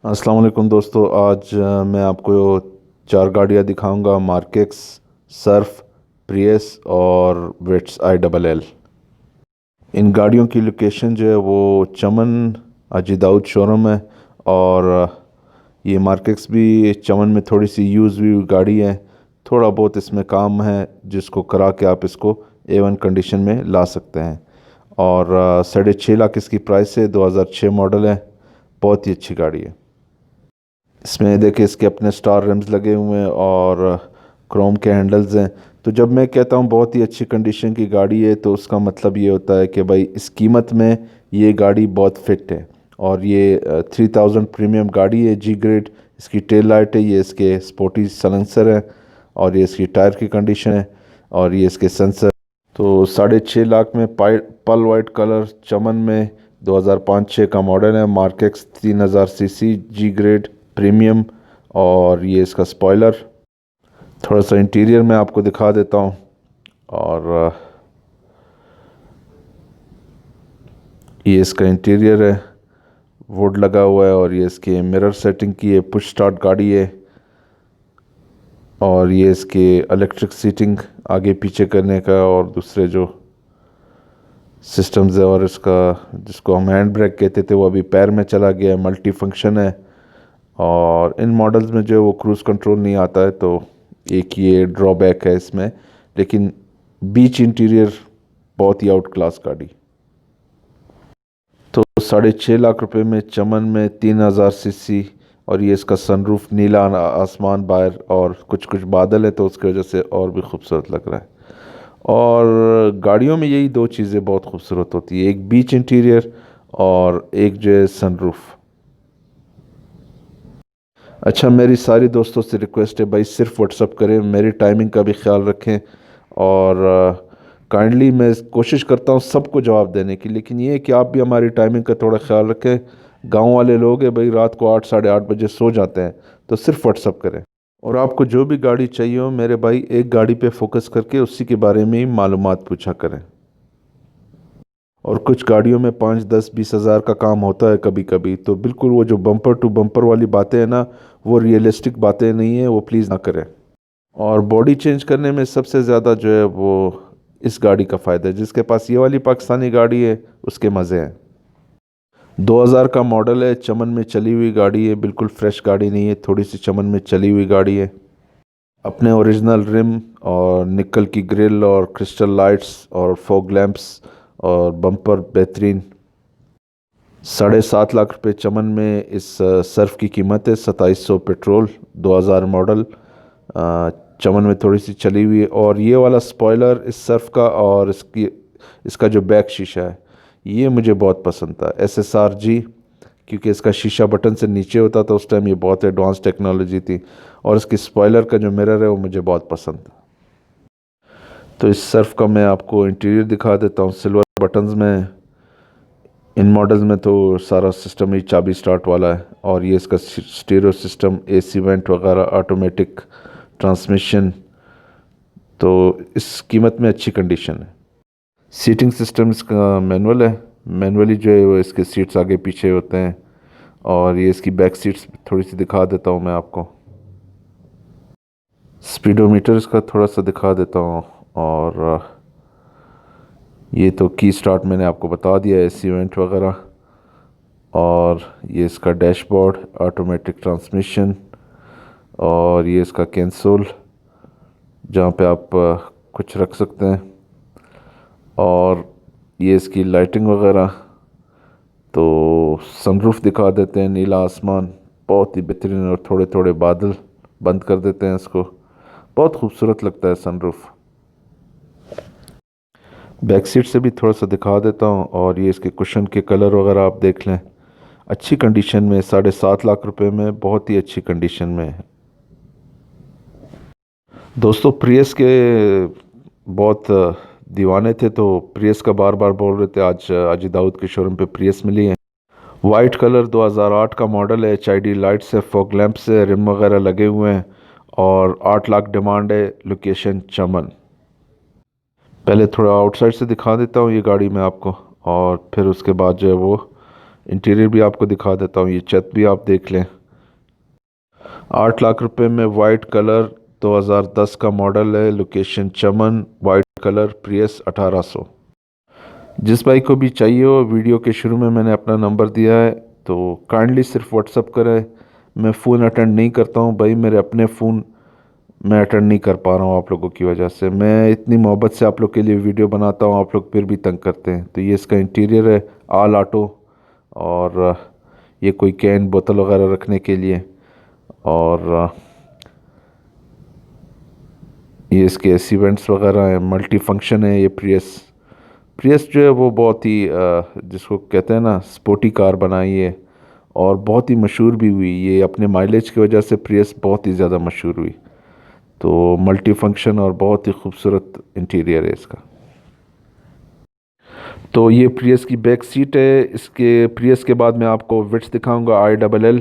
अस्सलाम वालेकुम दोस्तों। आज मैं आपको चार गाड़ियाँ दिखाऊंगा। मार्केक्स, सर्फ, प्रियस और विट्स ILL। इन गाड़ियों की लोकेशन जो है वो चमन हाजी दाऊद शोरूम है। और ये मार्केक्स भी चमन में थोड़ी सी यूज़ हुई गाड़ी है। थोड़ा बहुत इसमें काम है जिसको करा के आप इसको A1 कंडीशन में ला सकते हैं। और 6.5 लाख इसकी प्राइस है। 2006 मॉडल है। बहुत ही अच्छी गाड़ी है। इसमें देखिए इसके अपने स्टार रिम्स लगे हुए हैं और क्रोम के हैंडल्स हैं। तो जब मैं कहता हूँ बहुत ही अच्छी कंडीशन की गाड़ी है तो उसका मतलब ये होता है कि भाई इस कीमत में ये गाड़ी बहुत फिट है। और ये 3000 प्रीमियम गाड़ी है, जी ग्रेड। इसकी टेल लाइट है, ये इसके स्पोर्टी सलेंसर है। और ये इसकी टायर की कंडीशन है। और ये इसके सेंसर। तो 6.5 लाख में पल वाइट कलर चमन में 2005-06 का मॉडल है। मार्केक्स 3000 सीसी जी ग्रेड प्रीमियम। और ये इसका स्पॉइलर। थोड़ा सा इंटीरियर में आपको दिखा देता हूँ। और ये इसका इंटीरियर है, वुड लगा हुआ है। और ये इसके मिरर सेटिंग की है, पुश स्टार्ट गाड़ी है। और ये इसके इलेक्ट्रिक सीटिंग आगे पीछे करने का और दूसरे जो सिस्टम्स है। और इसका जिसको हम हैंड ब्रेक कहते थे वो अभी पैर में चला गया है, मल्टी फंक्शन है। और इन मॉडल्स में जो है वो क्रूज़ कंट्रोल नहीं आता है, तो एक ये ड्रॉबैक है इसमें। लेकिन बीच इंटीरियर बहुत ही आउट क्लास गाड़ी। तो 6.5 लाख रुपए में चमन में 3000 सीसी। और ये इसका सनरूफ, नीला आसमान बाहर और कुछ कुछ बादल है तो उसकी वजह से और भी खूबसूरत लग रहा है। और गाड़ियों में यही दो चीज़ें बहुत खूबसूरत होती है, एक बीच इंटीरियर और एक जो है सनरूफ। अच्छा, मेरी सारी दोस्तों से रिक्वेस्ट है भाई सिर्फ व्हाट्सअप करें, मेरी टाइमिंग का भी ख्याल रखें। और काइंडली मैं कोशिश करता हूँ सबको जवाब देने की, लेकिन ये है कि आप भी हमारी टाइमिंग का थोड़ा ख्याल रखें। गांव वाले लोग हैं भाई, रात को 8 साढ़े 8 बजे सो जाते हैं। तो सिर्फ व्हाट्सअप करें। और आपको जो भी गाड़ी चाहिए हो मेरे भाई, एक गाड़ी पे फोकस करके उसी के बारे में ही मालूमात पूछा करें। और कुछ गाड़ियों में 5 10 20 हज़ार का काम होता है कभी कभी, तो बिल्कुल वो जो बम्पर टू बम्पर वाली बातें हैं ना, वो रियलिस्टिक बातें नहीं है, वो प्लीज़ ना करें। और बॉडी चेंज करने में सबसे ज़्यादा जो है वो इस गाड़ी का फ़ायदा है। जिसके पास ये वाली पाकिस्तानी गाड़ी है उसके मज़े हैं। 2000 का मॉडल है, चमन में चली हुई गाड़ी है, बिल्कुल फ्रेश गाड़ी नहीं है, थोड़ी सी चमन में चली हुई गाड़ी है। अपने ओरिजिनल रिम और निकल की ग्रिल और क्रिस्टल लाइट्स और फॉग लैंप्स और बम्पर बेहतरीन। 7.5 लाख रुपए चमन में इस सर्फ की कीमत है। 2700 पेट्रोल, 2000 मॉडल। चमन में थोड़ी सी चली हुई है। और ये वाला स्पॉइलर इस सर्फ का और इसका जो बैक शीशा है ये मुझे बहुत पसंद था, SSRG। क्योंकि इसका शीशा बटन से नीचे होता था, उस टाइम ये बहुत एडवांस टेक्नोलॉजी थी। और इसकी स्पॉइलर का जो मिरर है वो मुझे बहुत पसंद था। तो इस सर्फ का मैं आपको इंटीरियर दिखा देता हूँ सिल्वर बटन्स में। इन मॉडल्स में तो सारा सिस्टम ही चाबी स्टार्ट वाला है। और ये इसका स्टीरियो सिस्टम, AC वेंट वगैरह, ऑटोमेटिक ट्रांसमिशन। तो इस कीमत में अच्छी कंडीशन है। सीटिंग सिस्टम इसका मैनुअल है। मैनुअली जो है वो इसके सीट्स आगे पीछे होते हैं। और ये इसकी बैक सीट्स थोड़ी सी दिखा देता हूँ मैं आपको। स्पीडोमीटर इसका थोड़ा सा दिखा देता हूँ। और ये तो की स्टार्ट मैंने आपको बता दिया, AC वेंट वगैरह। और ये इसका डैशबोर्ड, ऑटोमेटिक ट्रांसमिशन। और ये इसका कंसोल जहाँ पे आप कुछ रख सकते हैं। और ये इसकी लाइटिंग वगैरह। तो सनरूफ दिखा देते हैं, नीला आसमान, बहुत ही बेहतरीन। और थोड़े थोड़े बादल बंद कर देते हैं इसको, बहुत खूबसूरत लगता है सनरूफ। बैक सीट से भी थोड़ा सा दिखा देता हूँ। और ये इसके कुशन के कलर वगैरह आप देख लें, अच्छी कंडीशन में। 7.5 लाख रुपए में बहुत ही अच्छी कंडीशन में है। दोस्तों प्रियस के बहुत दीवाने थे, तो प्रियस का बार बार बोल रहे थे। आज अजी दाऊद के शोरूम पे प्रियस मिली है। वाइट कलर, 2008 का मॉडल है, HID लाइट से, फॉग लैंप से, रिम वगैरह लगे हुए हैं। और 8 लाख डिमांड है। लोकेशन चमन। पहले थोड़ा आउटसाइड से दिखा देता हूँ ये गाड़ी मैं आपको, और फिर उसके बाद जो है वो इंटीरियर भी आपको दिखा देता हूँ, ये छत भी आप देख लें। 8 लाख रुपए में वाइट कलर 2010 का मॉडल है, लोकेशन चमन, वाइट कलर, प्रियस 1800। जिस भाई को भी चाहिए हो, वीडियो के शुरू में मैंने अपना नंबर दिया है, तो काइंडली सिर्फ व्हाट्सअप करें। मैं फ़ोन अटेंड नहीं करता हूँ भाई, मेरे अपने फ़ोन मैं अटेंड नहीं कर पा रहा हूँ आप लोगों की वजह से। मैं इतनी मोहब्बत से आप लोग के लिए वीडियो बनाता हूँ, आप लोग फिर भी तंग करते हैं। तो ये इसका इंटीरियर है, ऑल ऑटो, और ये कोई कैन बोतल वगैरह रखने के लिए, और ये इसके एसी वेंट्स वगैरह हैं, मल्टी फंक्शन है ये प्रियस। प्रियस जो है वो बहुत ही जिसको कहते हैं ना स्पोर्टी कार बनाई है, और बहुत ही मशहूर भी हुई ये अपने माइलेज की वजह से। प्रियस बहुत ही ज़्यादा मशहूर हुई। तो मल्टी फंक्शन और बहुत ही खूबसूरत इंटीरियर है इसका। तो ये प्रियस की बैक सीट है। इसके प्रियस के बाद मैं आपको विट्स दिखाऊंगा ILL,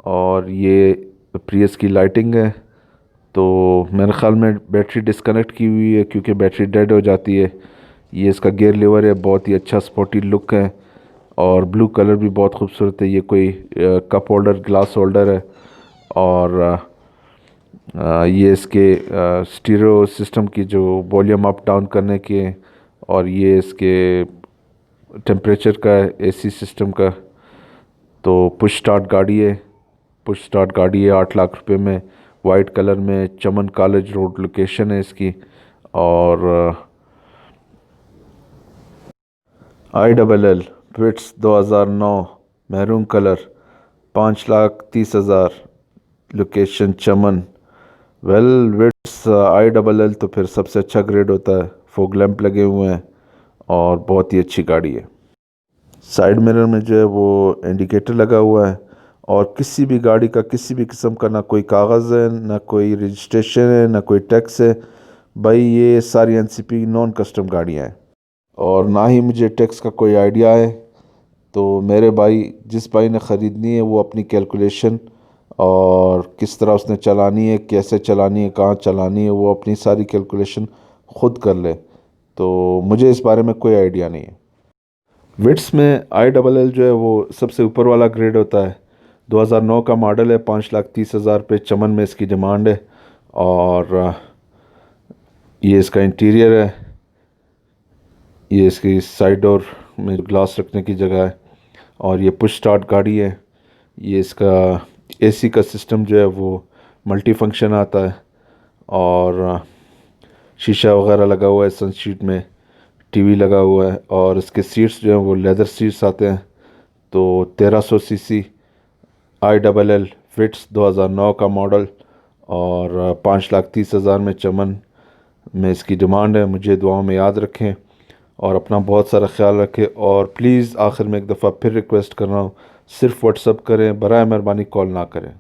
और ये प्रियस की लाइटिंग है। तो मेरे ख्याल में बैटरी डिस्कनेक्ट की हुई है क्योंकि बैटरी डेड हो जाती है। ये इसका गियर लीवर है, बहुत ही अच्छा स्पोर्टी लुक है, और ब्लू कलर भी बहुत खूबसूरत है। ये कोई कप होल्डर, ग्लास होल्डर है, और ये इसके स्टीरियो सिस्टम की जो वॉल्यूम अप डाउन करने के, और ये इसके टेम्परेचर का AC सिस्टम का। तो पुश स्टार्ट गाड़ी है, पुश स्टार्ट गाड़ी है 8 लाख रुपए में, वाइट कलर में, चमन कॉलेज रोड लोकेशन है इसकी। और ILL विट्स 2009, मैरून कलर, 5,30,000, लोकेशन चमन। वेल विट्स ILL तो फिर सबसे अच्छा ग्रेड होता है। फोग लैंप लगे हुए हैं, और बहुत ही अच्छी गाड़ी है। साइड मिरर में जो है वो इंडिकेटर लगा हुआ है, और किसी भी गाड़ी का किसी भी किस्म का ना कोई कागज़ है, ना कोई रजिस्ट्रेशन है, ना कोई टैक्स है। भाई ये सारी NCP नॉन कस्टम गाड़ियाँ हैं, और ना ही मुझे टैक्स का कोई आइडिया है। तो मेरे भाई, जिस भाई ने ख़रीदनी है वो अपनी कैलकुलेशन और किस तरह उसने चलानी है, कैसे चलानी है, कहाँ चलानी है, वो अपनी सारी कैलकुलेशन ख़ुद कर ले। तो मुझे इस बारे में कोई आइडिया नहीं है। विट्स में ILL जो है वो सबसे ऊपर वाला ग्रेड होता है। 2009 का मॉडल है, 5,30,000 पे चमन में इसकी डिमांड है। और ये इसका इंटीरियर है, ये इसकी साइड डोर में ग्लास रखने की जगह है, और ये पुश स्टार्ट गाड़ी है। ये इसका AC का सिस्टम जो है वो मल्टी फंक्शन आता है, और शीशा वगैरह लगा हुआ है सनशीट में, TV लगा हुआ है, और इसके सीट्स जो हैं वो लेदर सीट्स आते हैं। तो 1300 cc ILL विट्स 2009 का मॉडल, और 5,30,000 में चमन में इसकी डिमांड है। मुझे दुआओं में याद रखें, और अपना बहुत सारा ख्याल रखें। और प्लीज़ आखिर में एक दफ़ा फिर रिक्वेस्ट कर रहा हूँ, सिर्फ व्हाट्सअप करें, बराए मेहरबानी कॉल ना करें।